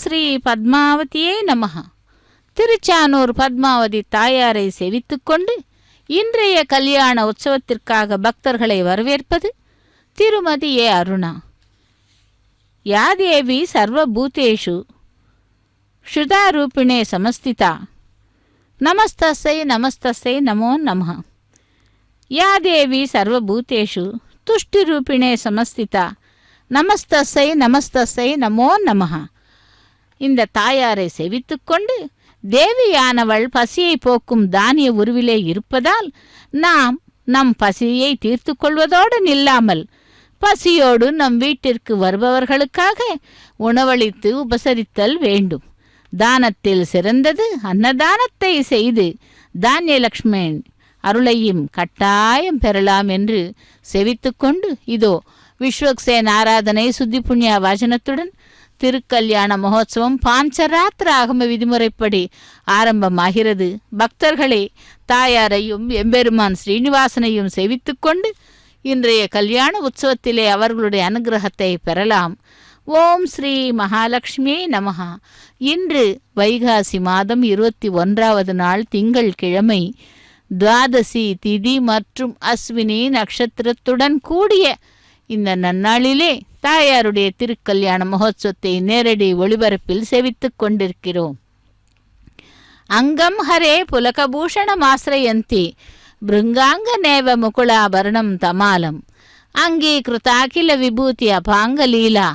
ஸ்ரீ பத்மாவதியே நமஹ. திருச்சானூர் பத்மாவதி தாயாரை சேவித்துக்கொண்டு இன்றைய கல்யாண உற்சவத்திற்காக பக்தர்களை வரவேற்பது திருமதி ஏ அருணா. யாதேவி சர்வபூதேஷு ஸ்ருதாரூபிணே சமஸ்திதா நமஸ்தஸ்யை நமஸ்தஸ்யை நமோ நமः. யாதேவி சர்வபூதேஷு துஷ்டிரூபிணே சமஸ்திதா நமஸ்தஸ்யை நமஸ்தஸ்யை நமோ நமः. இந்த தாயாரை சேவித்துக்கொண்டு தேவியானவள் பசியை போக்கும் தானிய உருவிலே இருப்பதால் நாம் நம் பசியை தீர்த்து கொள்வதோடு நில்லாமல் பசியோடு நம் வீட்டிற்கு வருபவர்களுக்காக உணவளித்து உபசரித்தல் வேண்டும். தானத்தில் சிறந்தது அன்னதானத்தை செய்து தானியலக்ஷ்மி அருளையும் கட்டாயம் பெறலாம் என்று செவித்துக்கொண்டு இதோ விஸ்வக்சேன் ஆராதனை சுத்தி புண்ணிய வாசனத்துடன் திருக்கல்யாண மகோத்சவம் பாஞ்சராத்திர ஆகம விதிமுறைப்படி ஆரம்பமாகிறது. பக்தர்களே, தாயாரையும் எம்பெருமான் ஸ்ரீனிவாசனையும் சேவித்துக்கொண்டு இன்றைய கல்யாண உற்சவத்திலே அவர்களுடைய அனுகிரகத்தை பெறலாம். ஓம் ஸ்ரீ மகாலட்சுமி நமஹா. இன்று வைகாசி மாதம் 21வது நாள் திங்கள் கிழமை, துவாதசி திதி மற்றும் அஸ்வினி நட்சத்திரத்துடன் கூடிய இந்த நன்னாளிலே தாயாருடைய திருக்கல்யாண மகோத்சவத்தை நேரடி ஒளிபரப்பில் சேவித்துக் கொண்டிருக்கிறோம். அங்கம் ஹரே புலகபூஷணமாஸ்ரயந்தி பிருங்காங்க நேவ முகுளாபரணம் தமாலம் அங்கீகிருதாகில விபூதி அபாங்கலீலா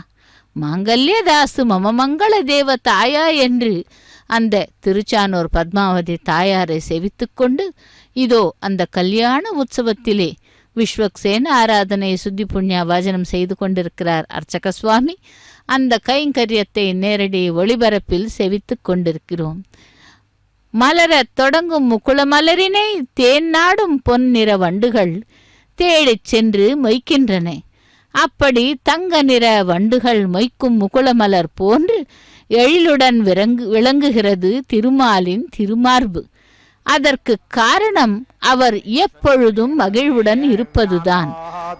மாங்கல்யதாசு மம மங்கள தேவ தாயா என்று அந்த திருச்சானூர் பத்மாவதி தாயாரை சேவித்துக்கொண்டு இதோ அந்த கல்யாண உற்சவத்திலே விஸ்வக்சேன ஆராதனை சுத்தி புண்ணிய வாஜனம் செய்து கொண்டிருக்கிறார் அர்ச்சக சுவாமி. அந்த கைங்கரியத்தை நேரடி ஒளிபரப்பில் செவித்துக் கொண்டிருக்கிறோம். மலரத் தொடங்கும் முக்குள மலரினை தேன் நாடும் பொன்னிற வண்டுகள் தேடிச் சென்று மொய்க்கின்றன. அப்படி தங்க நிற வண்டுகள் மொய்க்கும் முகுளமலர் போன்று எழிலுடன் விளங்குகிறது திருமாலின் திருமார்பு. அதற்கு காரணம் அவர் எப்பொழுதும் மகிழ்வுடன் இருப்பதுதான்.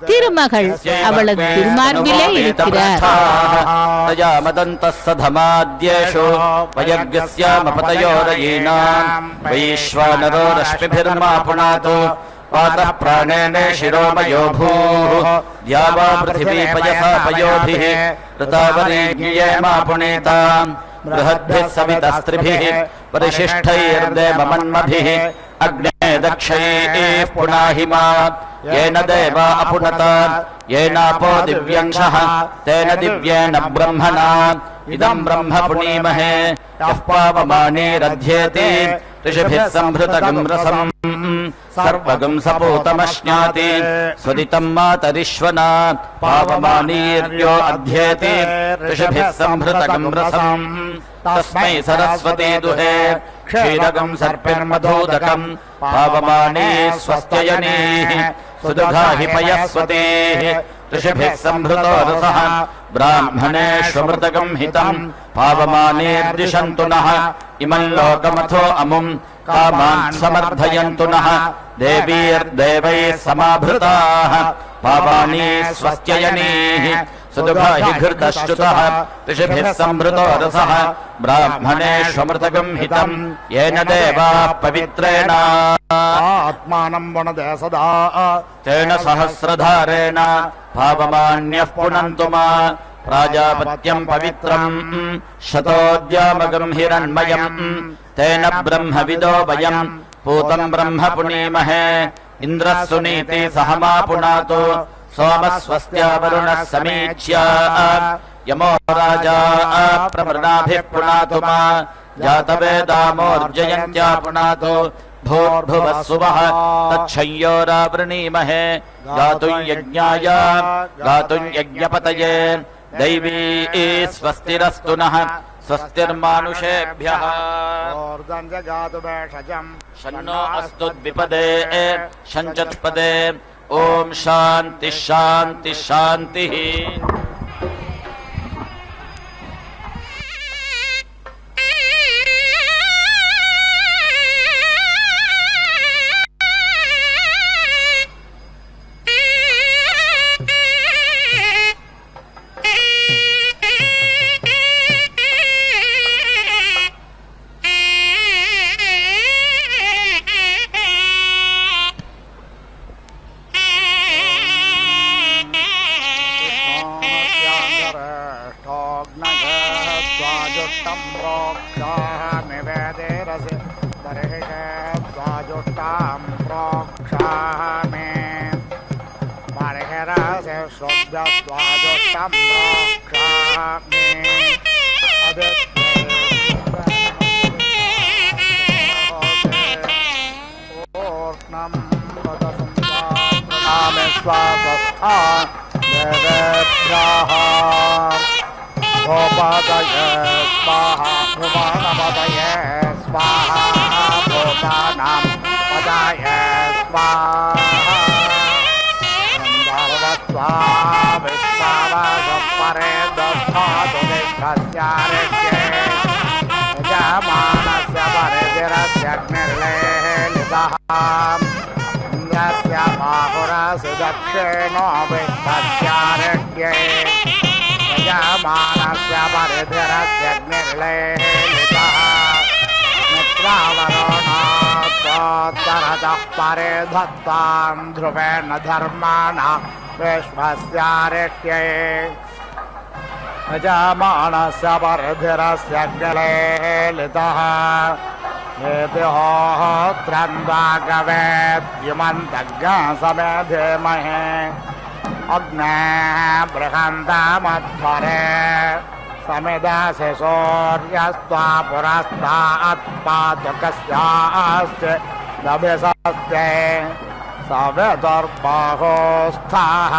திருமகள் அவளது திருமார்பிலே இருக்கிறார். बृहद्भिः सवितस्त्रिभिः परिशिष्टैर्देवमन्मभिः अग्ने दक्षैः पुनाहिमा येन देवा अपुनत येनापो दिव्यंशः तेन दिव्येन ब्रह्मणा इदं ब्रह्म पुनीमहे यः पावमानेरध्येति ऋषिभिः संभृतगं रसम् सर्वगं सपूतमश्नाति स्वदितं मातरिश्वना पावमानीर्यो अध्येति ऋषिभिः संभृतगं रसम् तस्मै सरस्वती दुहे क्षीरगं सर्पिर्मधूदकं पावमाने स्वस्त्ययनेः सुदुघाहि पयस्वतेः ऋषिभिः संभृतो रसः ब्राह्मणेष्वमृतगं हितं पावमानेर्दिशन्तु नः इमं लोकमथो अमुं कामान् समर्थयन्तु नः देवीर्देवैः समाभृताः पावानी स्वस्त्ययनेः सुदुघाहि घृतश्च्युतः ऋषिभिः संभृतो रसः ब्राह्मणेष्वमृतगं हितं येन देवाः पवित्रेण आत्मानं वणदे सदा तेन सहस्रधारेण पावमान्यः पुनन्तु मा प्राजापत्यं पवित्रं शतोद्यामगं हिरण्मयं तेन ब्रह्मविदो वयं पूतं ब्रह्म पुनीमहे इन्द्रः सुनीति सहमा पुनातु सोमः स्वस्त्या वरुणः समीक्ष्य यमो राजा प्रमृणाभिः पुनातु मा जातवेदामोर्जयन्त्या पुनातु भूर्भुवः सुवः तच्छय्योरावृणीमहे गातुं यज्ञाय गातुं यज्ञपतये दैवी स्वस्तिरस्तु नः स्वस्तिर्मानुषेभ्यः शन्नो अस्तु द्विपदे शञ्चत्पदे ओम शांति शांति शांति। स्वाजुष्टं प्रोक्षामिवेदेरसि बर्हिषे स्वाजुष्टां प्रोक्षामि बर्हिरसि शुद्ध स्वाजुष्टं प्रोक्षामि ूर्णं वदसंसामे स्वावस्था देवेभ्यः गोपदये स्वाहा भुवनपदये स्वाहा भूतानां पदये स्वाहा गन्धर्वस्वा विश्वावसपरे दधातु विश्वस्यारेज्ये यजमानस्य परिधिरस्यग्निर्लेलितः इन्द्रस्य बाहुरसि दक्षिणो विश्वस्यारेज्ये यजमानस्य परिधिरस्यग्निर्लेलितः मित्रावरुणोत्तरतः परे धत्तां ध्रुवेण धर्माणा विश्वस्यारेज्ये यजमानस्य परिधिरस्यग्निर्लेलितः एति होत्रन्वागवेद्युमन्तज्ञसमे धीमहि अग्ने बृहन्तमध्वरे समिदासि सूर्यस्त्वा पुरस्तात्पातुकस्यास्ति दभिषस्ते सवितुर्बाहोस्थाः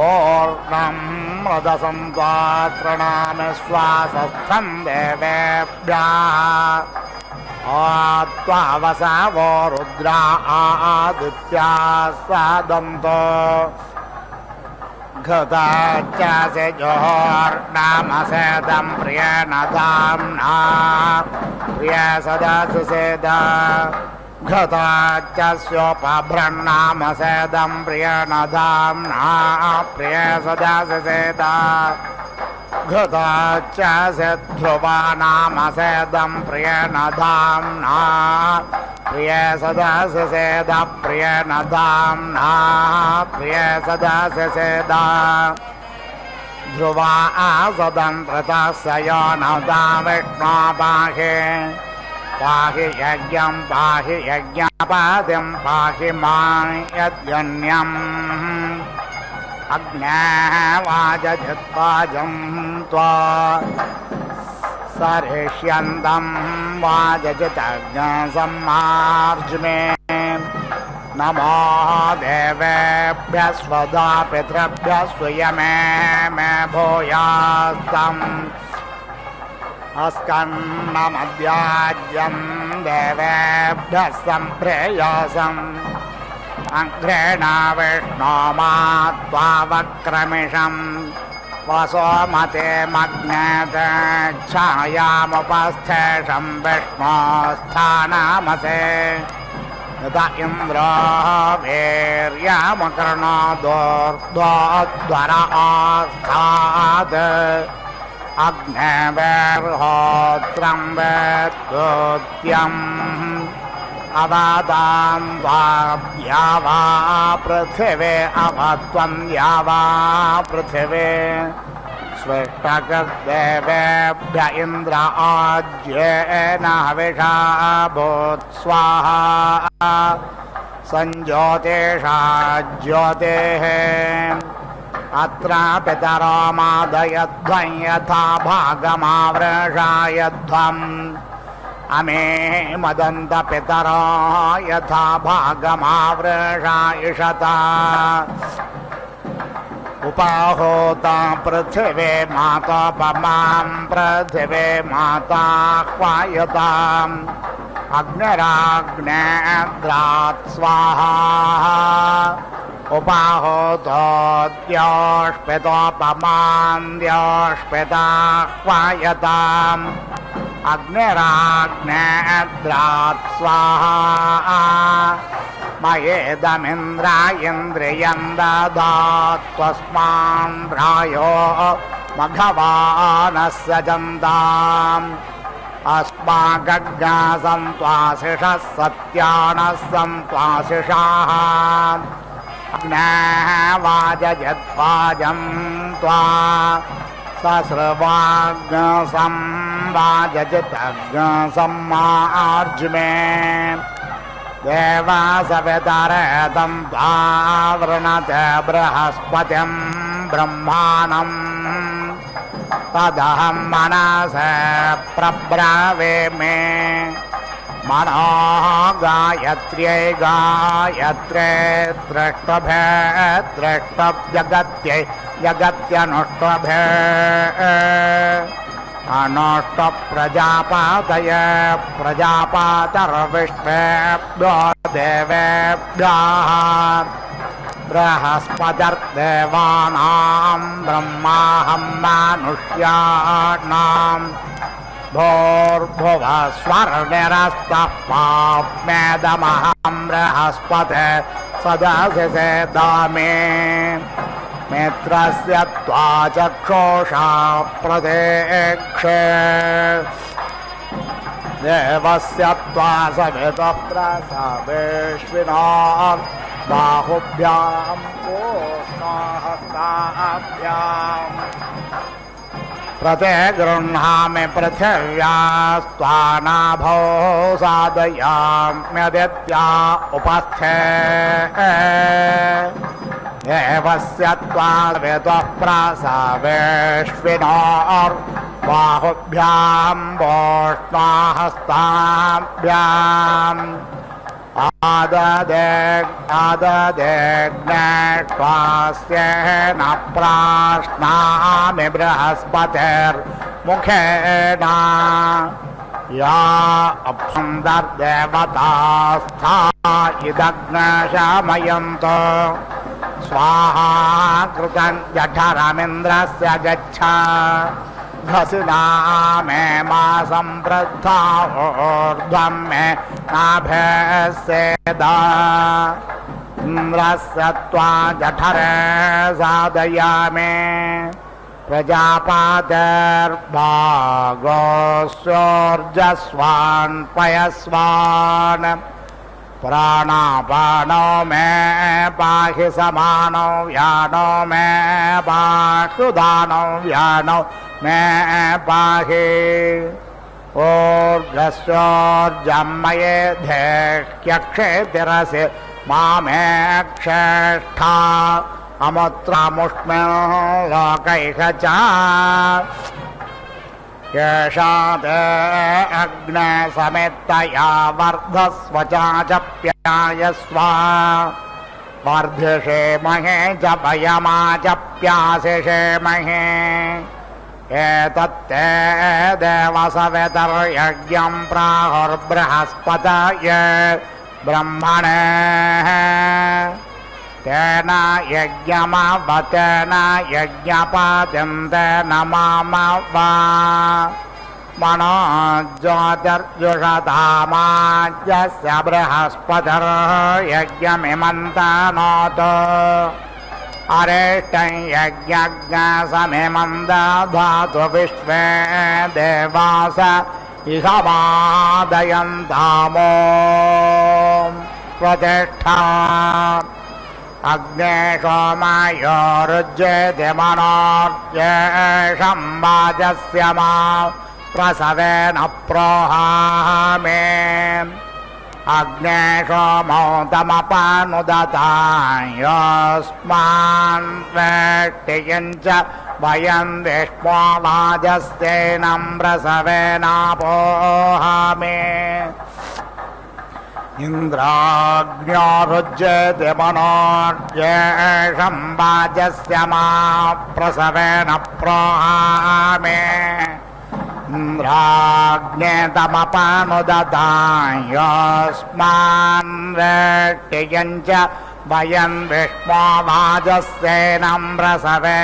ऊर्णं मृदसंसात्रणामि श्वासस्थं देवेभ्यः त्वावसावो रुद्रा आदित्याः सदन्तो घृताच्चासि जोर्नामसेदं प्रियेण धाम्ना प्रियसदासि सेदा घृताच्चस्योपभ्रन्नामसेदं प्रियेण धाम्ना प्रियसदासि सेदा घृताच्चासि ध्रुवानामसेदं प्रियेण धाम्ना प्रियसदासि सेदा प्रियेण धाम्ना प्रियसदासि सेदा ध्रुवा आसदन्त्रतस्य यो नदा विष्णो पाहि पाहि यज्ञं पाहि यज्ञपादिं पाहि मां यद्यन्यम् अग्नेः वाजजित्वाजं त्वा सरिष्यन्तं वाजजितज्ञसम्मार्ज्मे नमो देवेभ्यः स्वधा पितृभ्यः स्वयमे मे भूयास्तम् अस्कन्नमद्याज्यं देवेभ्यः सम्प्रेयसम् अग्रेण विष्णो मा त्वावक्रमिषम् वसोमते मग्नेत छायामुपस्थेषं विष्णोस्थानामसे यत इन्द्रो वीर्यमकर्णोदोर्ध्वोद्वरास्थात् अग्नेर्होत्रं वेत्तोत्यम् अवादां वाव्या वा पृथिवे अवत्वं या वा पृथिवे स्वेष्टकर्देवेभ्य इन्द्र आज्येन हविषा भूत् स्वाहा संज्योतिषा ज्योतिः अत्र पितरो मादयध्वं यथा भागमावृषायध्वम् अमे मदन्त पितरो यथा भागमावृषायिषता उपाहोता पृथिवे मातापमां पृथिवे माताह्वायताम् अग्निराग्नेद्रात् स्वाहा उपाहोतोद्योष्पितोपमां द्योष्पिताह्वायताम् अग्निराग्नेद्रात् स्वाहा मयेदमिन्द्रायन्द्रियं ददात् त्वस्मान् रायो मघवानस्य जन्ताम् अस्माकग्नासं त्वाशिषः सत्यानः सं त्वाशिषाः वाजयद्वाजं त्वा सस्रवाग्सं वाजयतग्सम्मार्जुमे देवा सवितरेतं त्वावृणते बृहस्पतिं ब्रह्माणम् तदहं मनसा प्रब्रवीमि मनो गायत्र्यै गायत्रे द्रष्टभे द्रष्टव्यगत्यै जगत्यनुष्टभे अनुष्टप्रजापातय प्रजापातर्विष्णेभ्यो देवेभ्यः बृहस्पतिर्देवानां ब्रह्माहं मनुष्याणां भूर्भुवः स्वर्निरस्तः पाप्मेदमहं बृहस्पते सदसि दामे मित्रस्य त्वा चक्षुषा प्रदेक्षे देवस्य त्वा सवितः प्रसवेश्विनां बाहुभ्यां पूर्णहस्ताभ्याम् प्रतिगृह्णामि पृथिव्यास्त्वानाभो साधयाम्यदित्या उपस्थे देवस्य त्वा विदुः प्रसवेश्विनोर्बाहुभ्यां वोष्णहस्ताभ्याम् आददेग्नेष्वास्येन प्राश्नामि बृहस्पतिर्मुखेन या अप्सुन्दर्देवतास्था इदग्नशमयन्तो स्वाहा कृतं जठरमिन्द्रस्य गच्छ घसिना मे मा सम्प्रद्धा ऊर्ध्वं मे नाभेस्येदा इन्द्रस्य त्वा जठरे साधयामि प्रजापातिर्भागोऽस्योर्जस्वान् पयस्वान् प्राणापानो मे पाहि समानो व्यानो मे पाशुदानो व्यानो मे पाहि ऊर्ध्वस्योर्जमये धेक्यक्षेतिरसि मामे क्षेष्ठा अमुत्रामुष्मिन् लोकैः च येषा ते अग्ने समेत्तया वर्धस्व चाचप्यायस्व वर्धिषेमहे च वयमाचप्यासिषेमहे एतत्ते देवसवितर्यज्ञं प्राहुर्बृहस्पतये ब्रह्मणे तेन यज्ञमवतेन यज्ञपातिं माम वा मनो ज्योतिर्जुषधामाज्यस्य बृहस्पतिर्यज्ञमिमन्तनोत् अरेष्टं यज्ञज्ञसमिमं दधातु विश्वे देवास इह वादयन्तामो प्रतिष्ठा अग्ने सोमयोरुज्येति मनोर्येषं वाजस्य मा प्रसवेन प्रोहामे अग्ने सोमो तमपानुदतायोऽस्मान् वेष्टियं च वयं विष्णो वाजस्येनं प्रसवेनापोहामे इन्द्राग्न्योरुज्येति मनोर्येषं वाजस्य मा प्रसवेन प्रोहामे इन्द्राग्ने तमपानुदतायोऽस्मान् वेष्टियं च वयं विष्णो वाजस्येनं प्रसवेनापोहामे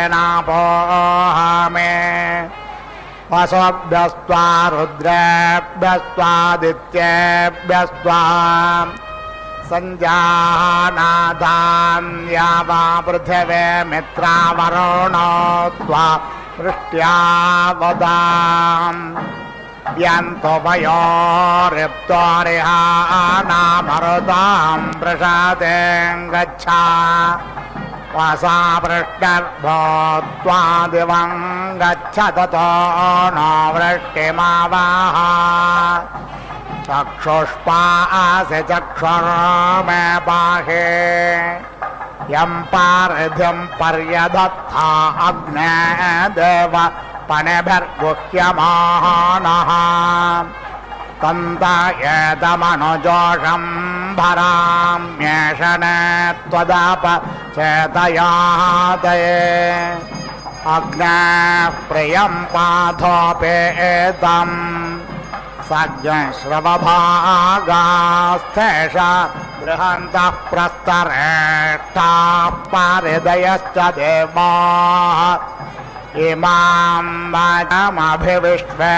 वसुभ्यस्त्वा रुद्रेभ्यस्त्वादित्येभ्यस्त्वा सञ्जानादान्या वा पृथिवे मित्रावरुणो त्वा वृष्ट्या वदाम् यन्तोपयोरिप्तोरिहानामरुतां प्रसादें गच्छा वासा वृष्टिर्भूत्वादिवं गच्छ ततो न वृष्टिमावाह चक्षुष्पासि चक्षुर्मे पाहि यं पारधिं पर्यदत्था अग्ने देव पणिभिर्गुह्यमानः तन्तायेतमनुजोषं भराम्येषणे त्वदाप चेतयादये अग्ने प्रियं पाथोपेतम् सज्ञश्रवभागास्थेषा बृहन्तः प्रस्तरेष्ठाः पारिदयश्च देवाः इमां वाचमभिविश्वे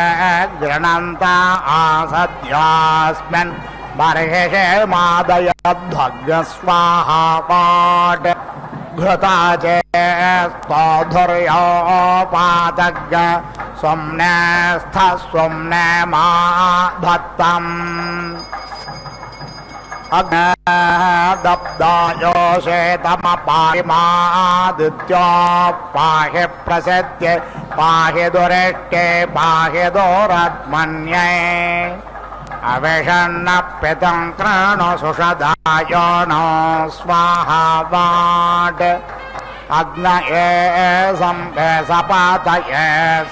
गृह्णन्ता आसद्यास्मिन् बर्हिषे मादयध्वग्स्वाहा पाट् घृता चेस्तोधुर्योपातज्ञ सुम्ने स्थ सुम्ने मा धत्तम् दब्दायोषेतमपाहिमादित्यो पाहि प्रसत्य पाहि दुरेष्टे पाहि दोरत्मन्ये अविषन्नप्यतं कृणु सुषदायो नो स्वाहा वाट् अग्नये सम्भे सपातये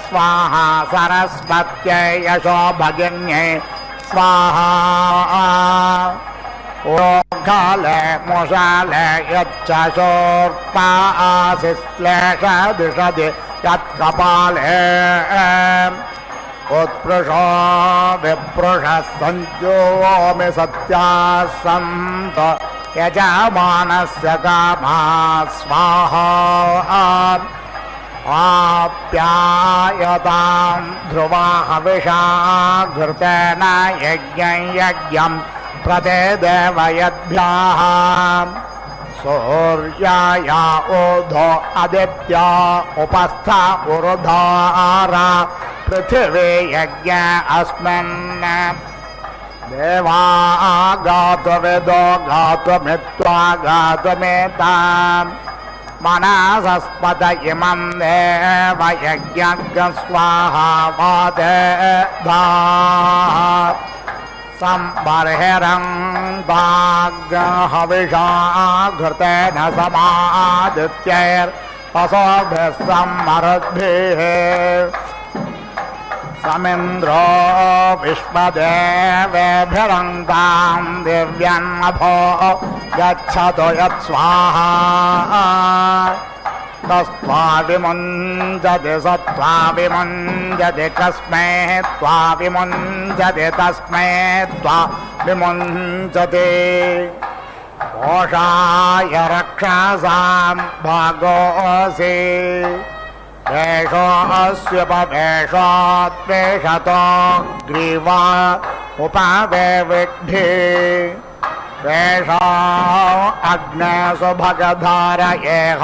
स्वाहा सरस्वत्यै यशो भगिन्यै स्वाहा ओघाले मुषाले यच्चोर्पासि श्लेषदिषदि यत्कपाले उत्पृशो विपृषः सञ्जोमि सत्याः सन्त यजमानस्य कामा स्वाहा आप्यायतां ध्रुवा हविषा घृतेन यज्ञं यज्ञं प्रतिदेवयद्भ्यः सूर्याया ऊर्ध्वो आदित्या उपस्था ऊर्ध्वारा पृथिवी यज्ञ अस्मिन् देवा गातुविदो गातुमित्वा गातुमेतां मनसस्पत इमं देव यज्ञं स्वाहा वादेधा संबर्हिरं वाग्हविषा घृतेन समादित्यैर्वसोभिः सम्मरुद्भिः समिन्द्रो विश्वदेवेभिरन्तां दिव्यन्नभो गच्छतु यत्स्वाहा तस्त्वा विमुञ्जति सत्त्वा विमुञ्जति कस्मै त्वा विमुञ्जति तस्मै त्वा विमुञ्जति कोशाय रक्षसां भागोऽसि वेषोऽस्युपवेषोत्वेषतो ग्रीवा उपवेविड्ढि वेषो अग्ने सुभगधारयेह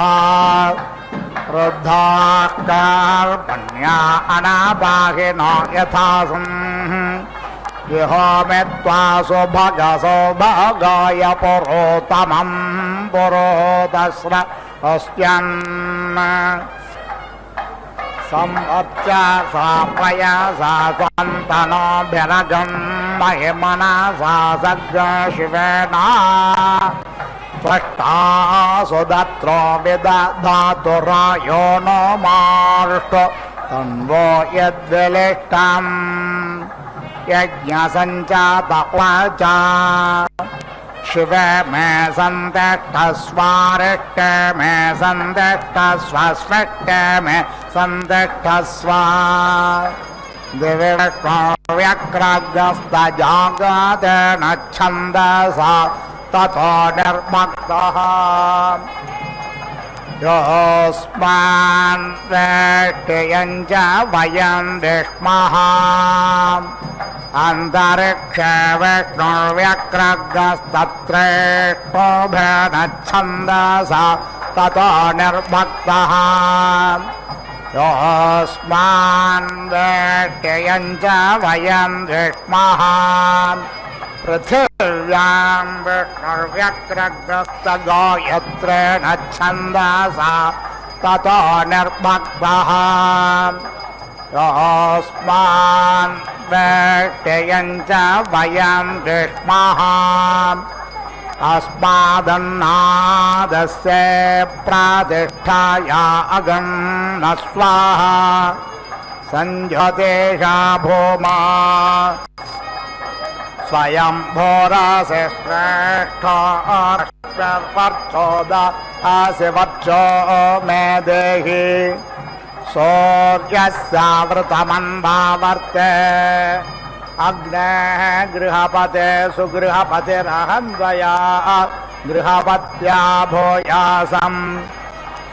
वृद्धाः कार्पण्या अनापाहिनो यथासम् विहोमे त्वा सुभगसौभगाय पुरोतमं पुरोतस्र अस्यन् संवच्च सा प्रयासा स्वन्तनोभिरगं महिमना सा सग्शिवेन त्वष्टा सुदत्रो विदधातुरायो नो मार्ष्टो तन्वो यद्विलिष्टम् यज्ञसञ्चातवाचा शिवे मे सन्तिष्ठस्वारिष्टे मे सन्तिष्ठस्वस्विष्टे मे सन्तिष्ठस्व दिवि व्यग्रस्तजागतेन छन्दसा ततो निर्मक्तः योऽस्मान् वेष्टयं च वयं विष्मः अन्तरिक्षे विष्णुर्व्यग्रस्तत्रेष्टोभेन छन्दसा ततो निर्भक्तः योऽस्मान् वेट्ययं च वयं विष्मः पृथिव्यां विष्णुर्व्यग्रग्रस्तगायत्रेण छन्दसा ततो निर्भक्तः योऽस्मान् वेट्ययं च वयं विष्मः अस्मादन्नादस्य प्रातिष्ठाया अगन्न स्वाहा संजतेषा भूमा स्वयं भोरासे श्रेष्ठोदासि वर्चो मे देहि सूर्यस्यावृतमन्वावर्ते अग्ने गृहपते सुगृहपतिरहन्वया गृहपत्या भूयासम्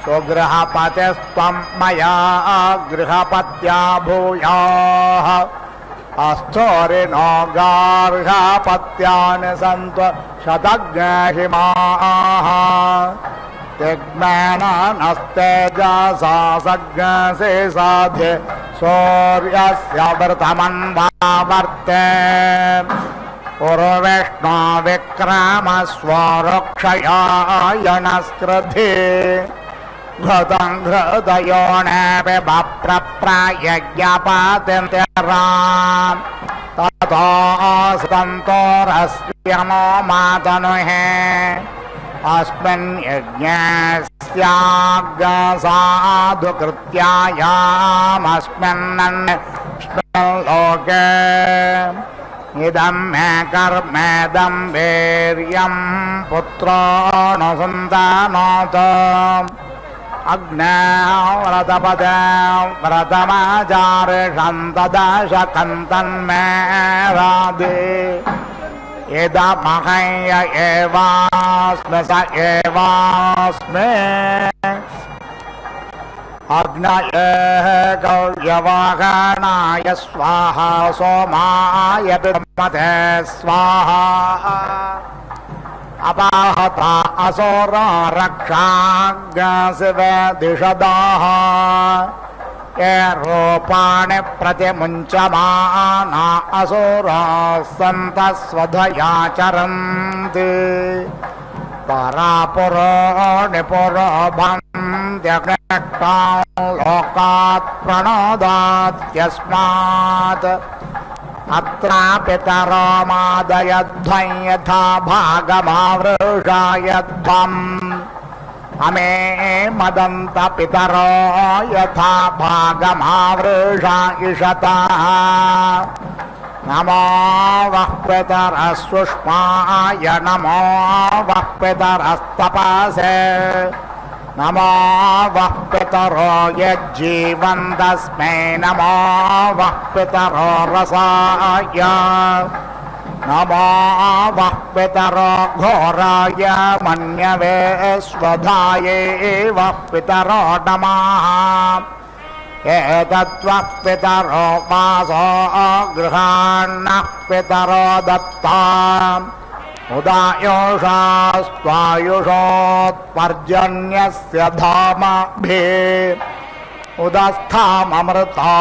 सुगृहपतिस्त्वं मया गृहपत्या भूयाः अस्थोरिणो गार्हपत्यानि सन्त्व शतज्ञहिमाः तिग्मेन नस्तेजसा सज्ञसे साधे सूर्यस्य वृतमन्वावर्ते उर्विष्णो विक्रमस्वरुक्षयायणस्कृधि घृतं घृतयोनेऽपि बप्रप्रायज्ञपातिन्त्यरान् ततो स्तन्तोरस्यमो मातनुहे अस्मिन् यज्ञस्याग्साधुकृत्यायामस्मिन् लोके इदं मे कर्मेदं वीर्यं पुत्रोऽनुसन्तानोत अग्ने व्रतपदे व्रतमाचारिषं तदशकन्तन्मे राधे इदमहय एवास्मि स एवास्मि अग्नये गौर्यवाहनाय स्वाहा सोमाय विद्मते स्वाहा अपाहता असुरो रक्षाज्ञासिव दिशदाः ये रूपाणि प्रतिमुञ्चमाना असुराः सन्तः स्वधया चरन्ति परापुराणि पुरोभन्त्यग्निष्टां लोकात् प्रणोदात्यस्मात् अत्रापितरो मादयध्वं यथा भागमावृषायध्वम् अमे मदन्त पितरो यथा भागमावृषा इषतः नमो वः पितरस्सुष्माय नमो वः पितरस्तपसे नमो वः पितरो यज्जीवन्तस्मै नमो वः पितरो रसाय नमो वः पितरो घोराय मन्यवे स्वधाये वः पितरो नमः एतद्वः पितरो वासो गृहान्नः पितरो दत्ता उदायुषास्त्वायुषोत्पर्जन्यस्य धामभिः उदस्थाममृता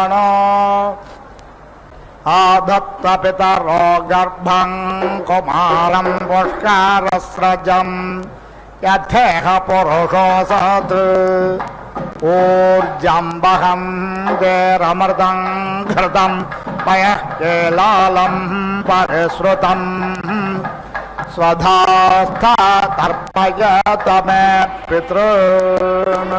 अणो आधत्त पितरो गर्भं कुमारं पुष्करस्रजं यथेह पुरुषो सत् ऊर्जं वहं वेरमृतं घृतं पयः केलालं परिश्रुतं स्वधास्था तर्पयत मे पितॄन्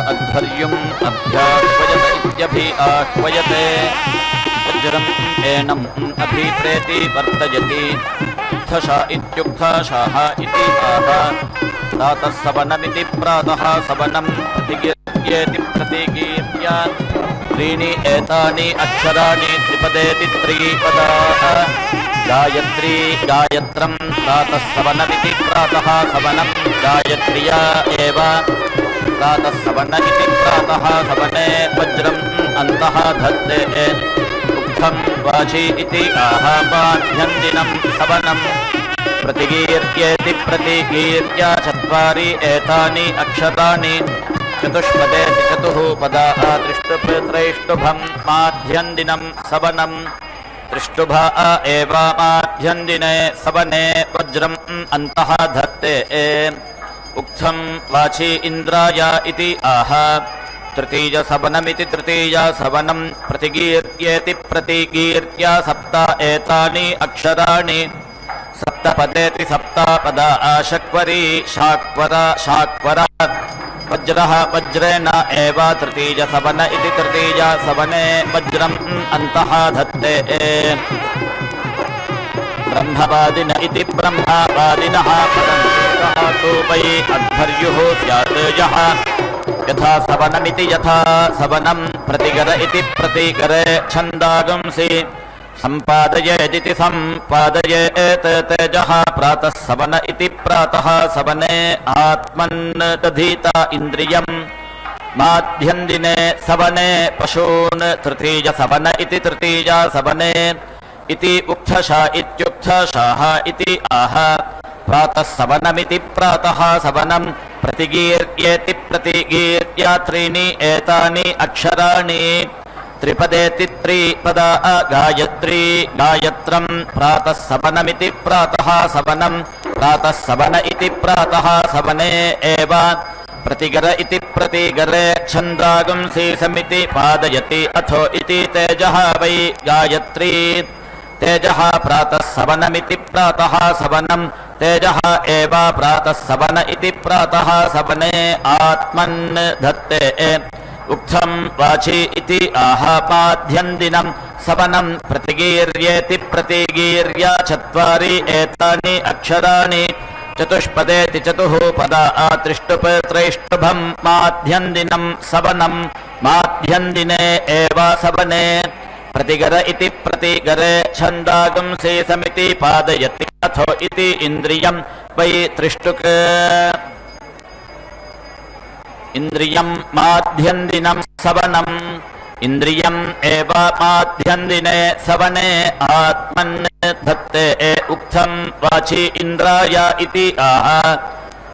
अध्वर्युम् अभ्याह्वयत इत्यभि आह्वयते वज्रम् एनम् अभिप्रेति वर्तयति इत्थशा इत्युक्थशाः इति आह प्रातः सवनमिति प्रातः सवनं प्रतिकीर्त्येति प्रतिकीर्त्य त्रीणि एतानि अक्षराणि त्रिपदेति त्रिपदाः गायत्री गायत्रं प्रातः सवनमिति प्रातः सवनं गायत्र्या एव प्रातः सवन इति प्रातः सवने वज्रम् अन्तः धत्ते उक्थं वाची इति आहापाभ्यन्दिनं सवनम् प्रतिकीर्त्येति प्रतिकीर्त्या चत्वारि एतानि अक्षराणि चतुष्पदेति चतुः पदा त्रिष्टुभं माध्यन्दिनं सवनम् त्रिष्टुभा एव माध्यन्दिने सवने वज्रम् अन्तः धत्ते उक्थं वाची इन्द्राय इति आह तृतीयसवनमिति तृतीयसवनं प्रतिकीर्त्येति प्रतिकीर्त्या सप्त एतानि अक्षराणि सप्तपदेति सप्तपदा शक्वरी शाक्वरा वज्रः वज्रेण एव तृतीयसवन इति तृतीयसवने वज्रम् अन्तः धत्ते ब्रह्मवादिन इति ब्रह्मवादिनः तु वै अध्वर्युः स्यात् यः यथा सवनमिति यथा सवनं प्रतिगर इति प्रतिगरे छन्दागंसि सम्पादयेदिति सम्पादयेत् तेजः प्रातः सवन इति प्रातः सवने आत्मन् दधीता इन्द्रियम् माध्यन्दिने सवने पशून् तृतीयसवन इति तृतीयसवने इति उक्थशा इत्युक्थशाः इति आह प्रातः सवनमिति प्रातः सवनं प्रतिकीर्त्येति प्रतिकीर्त्या त्रीणि एतानि अक्षराणि त्रिपदेति त्रिपदा गायत्री गायत्रं प्रातः सवनमिति प्रातः सवनं प्रातः सवन इति प्रातः सवने एव प्रतिगर इति प्रतिगरे छन्दागंसि समिति पादयति अथो इति तेजः वै गायत्री तेजः प्रातः सवनमिति प्रातः सवनं तेजः एव प्रातः सवन इति प्रातः सवने आत्मन् धत्ते उक्थं वाची इति आहापाध्यन्दिनं सवनं प्रतिकीर्येति प्रतिकीर्या चत्वारि एतानि अक्षराणि चतुष्पदेति चतुः पदा त्रिष्टुभं माध्यन्दिनं सवनं माध्यन्दिने एव सवने प्रतिगर इति प्रतिगरे छन्दागंसि समिति पादयति अथो इति इन्द्रियं वै त्रिष्टुक् इन्द्रियं माध्यन्दिनं सवनम् इन्द्रियम् एव माध्यन्दिने सवने आत्मन् धत्ते उक्थं वाची इन्द्राय इति आह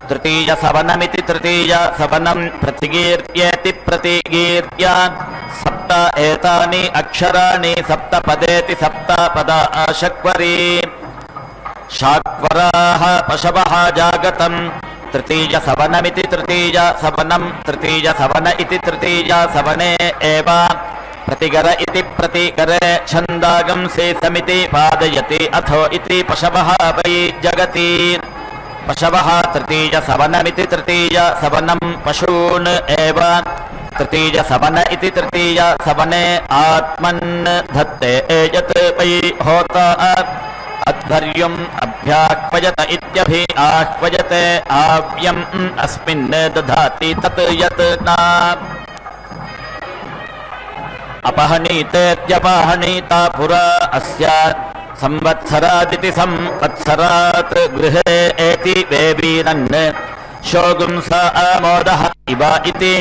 तृतीयसवनमिति तृतीयसवनं प्रतिकीर्त्येति प्रतिकीर्त्या सप्त एतानि अक्षराणि सप्तपदेति सप्तपदा शक्वरी शाक्वराः पशवः जागतं तृतीयसवनमिति तृतीयसवनं तृतीयसवन इति तृतीयसवने एव प्रतिगर इति प्रतिगरे छन्दागंसि समिति पादयति अथो इति पशवः वै जगति पशवः तृतीयसवनमिति तृतीयसवनं पशून् एव तृतीयसवन इति तृतीयसवने आत्मन् धत्ते यत् वै होता अध्वर्युम् अभ्याह्वयत इत्यभि आह्वयते आव्यम् अस्मिन् दधाति तत् यत् न अपहनीतेत्यपहनीता पुरा अस्य संवत्सरादिति संवत्सरात् गृहे एति वेवीरन् शोगुंस आमोदः इव इति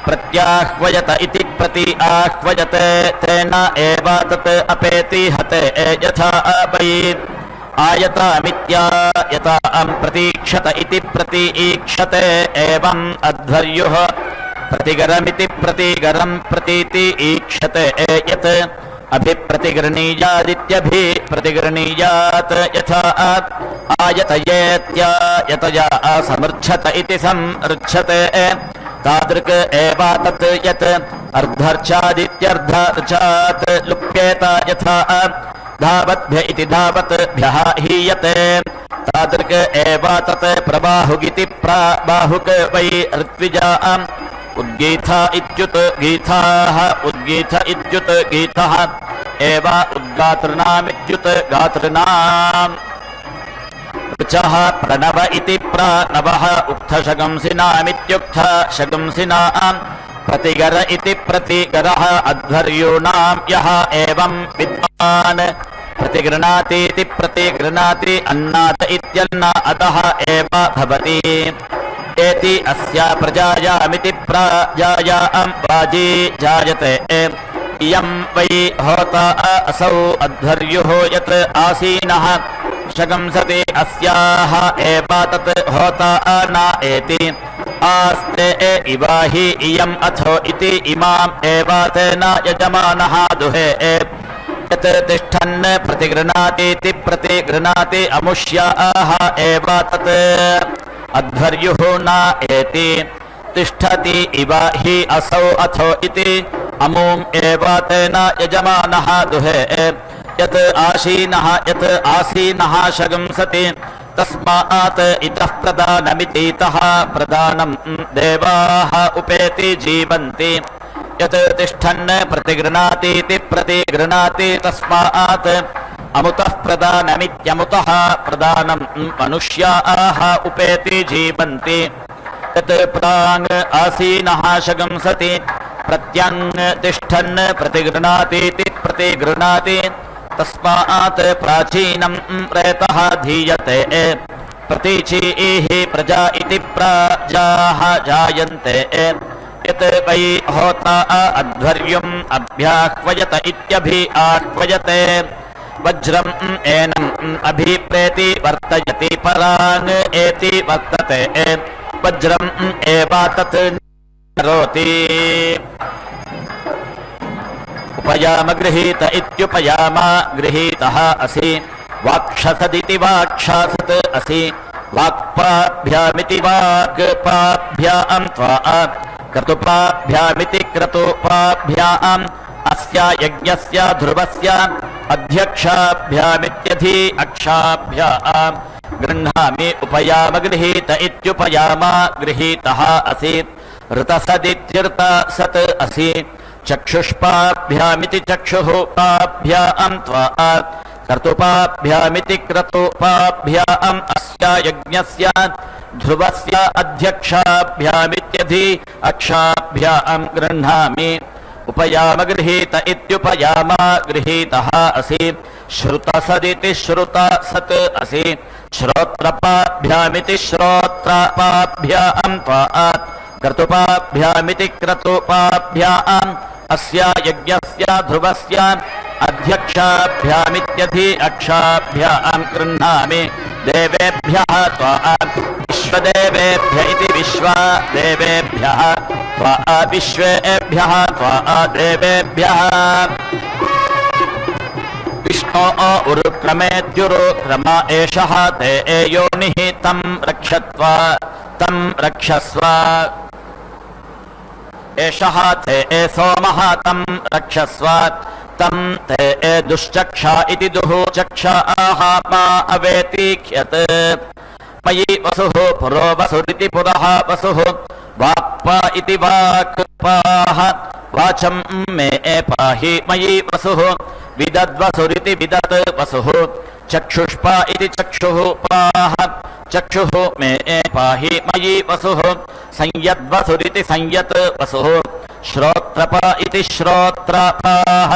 प्रत्याह्वयत इति प्रति आह्वयते तेन एव तत् अपेति हते यथा वै आयतामित्यायतां प्रतीक्षत इति प्रतीक्षते एवम् अध्वर्युः प्रतिगरमिति प्रतिगरं प्रतीति ईक्षते यत् अभिप्रतिगृणीयादित्यभिप्रतिगृणीयात् यथा आयतयेत्यायतया समृच्छत इति समृच्छते तादृक् एव तत् यत् अर्धर्चादित्यर्धर्चात् लुप्येत यथा धावद्भ्य इति धावद्भ्यः हीयते तादृक् एव तत् प्रबाहुगिति प्रबाहुक् वै ऋत्विजाम् उद्गीथा इत्युत गीथाः उद्गीथ इत्युत गीथः एव उद्गातृणामित्युत गातृणाम् ऋचः प्रणव इति प्रणवः उक्थशगंसिनामित्युक्थशगंसिनाम् प्रतिगर इति प्रतिगरः अध्वर्यूणां यः एवं विद्वान् प्रतिगृणातीति प्रतिगृणाति अन्नात इत्यन्न अतः एव भवति एति अस्या प्रजायामिति प्राजायां वाजी जायते इयं वै होता असौ अध्वर्युः यत् आसीनः शगंसति अस्याः एव तत् होता न एति आस्ते इवाहि इयम् अथो इति इमाम् एव तेन यजमानः दुहे यत् तिष्ठन् प्रतिगृह्णातीति प्रतिगृह्णाति अमुष्याः एव तत् अध्वर्युः न एति तिष्ठति इव हि असौ अथो इति अमुम् एव तेन यजमानः दुहे यत् आसीनः शगंसति तस्मात् इतः प्रदानमितीतः प्रदानं देवाः उपेति जीवन्ति यत् तिष्ठन् प्रतिगृह्णातीति प्रतिगृह्णाति तस्मात् अमुतः प्रदानमित्यमुतः प्रदानं मनुष्याः उपेति जीवन्ति यत् प्राङ् आसीनः शगंसति प्रत्यङ् तिष्ठन् प्रतिगृह्णातीति प्रतिगृह्णाति तस्मात् प्राचीनं प्रेतः धीयते प्रतीचीः प्रजा इति प्राजाः जायन्ते यत् वै होता अध्वर्युम् अभ्याह्वयत इत्यभिआह्वयते वज्रम् एनम् अभिप्रेति वर्तयति पराङ् एति वर्तते वज्रम् एव तत् करोति उपयाम गृहीत इत्युपयाम गृहीतः असि वाक्षसदिति वाक्षासत् असि वाक्पाभ्यामिति वाक्पाभ्यां त्वा क्रतुपाभ्यामिति क्रतुपाभ्याम् अस्या यज्ञस्य ध्रुवस्य अध्यक्षाभ्यामित्यधि अक्षाभ्याम् गृह्णामि उपयाम गृहीत इत्युपयाम गृहीतः असि ऋतसदित्यर्तसत् असि चक्षुष्पाभ्यामिति चक्षुः पाभ्यां त्वा कर्तुपाभ्यामिति क्रतुपाभ्याम् अस्या यज्ञस्य ध्रुवस्य अध्यक्षाभ्यामित्यधि अक्षाभ्याम् गृह्णामि उपयाम गृहीत इत्युपयाम गृहीतः असि श्रुतसदिति श्रुतसत् असि श्रोत्रपाभ्यामिति श्रोत्रपाभ्याम् त्वा क्रतुपाभ्यामिति क्रतुपाभ्याम् अस्या यज्ञस्य ध्रुवस्य अध्यक्षाभ्यामित्यधि अक्षाभ्याम् गृह्णामि देवेभ्यः त्वा विश्वदेवेभ्य इति विश्वदेवेभ्यः त्वा विश्वेभ्यः त्वा देवेभ्यः विष्णो उरुक्रमेत्युरुक्रम एषः ते योनिः तं रक्षस्व एषः ते सोमः तं रक्षस्व तं ते दुश्चक्षा इति दुः चक्षाः मा अवेतीख्यत् मयि वसुः पुरो वसुरिति पुरः वसुः वाक्पा इति वाक्पाः वाचं मे पाहि मयि वसुः विदद्वसुरिति विदत् वसुः चक्षुष्पा इति चक्षुः पाः चक्षुः मे पाहि मयि वसुः संयद्वसुरिति संयत् वसुः श्रोत्रपा इति श्रोत्रपाः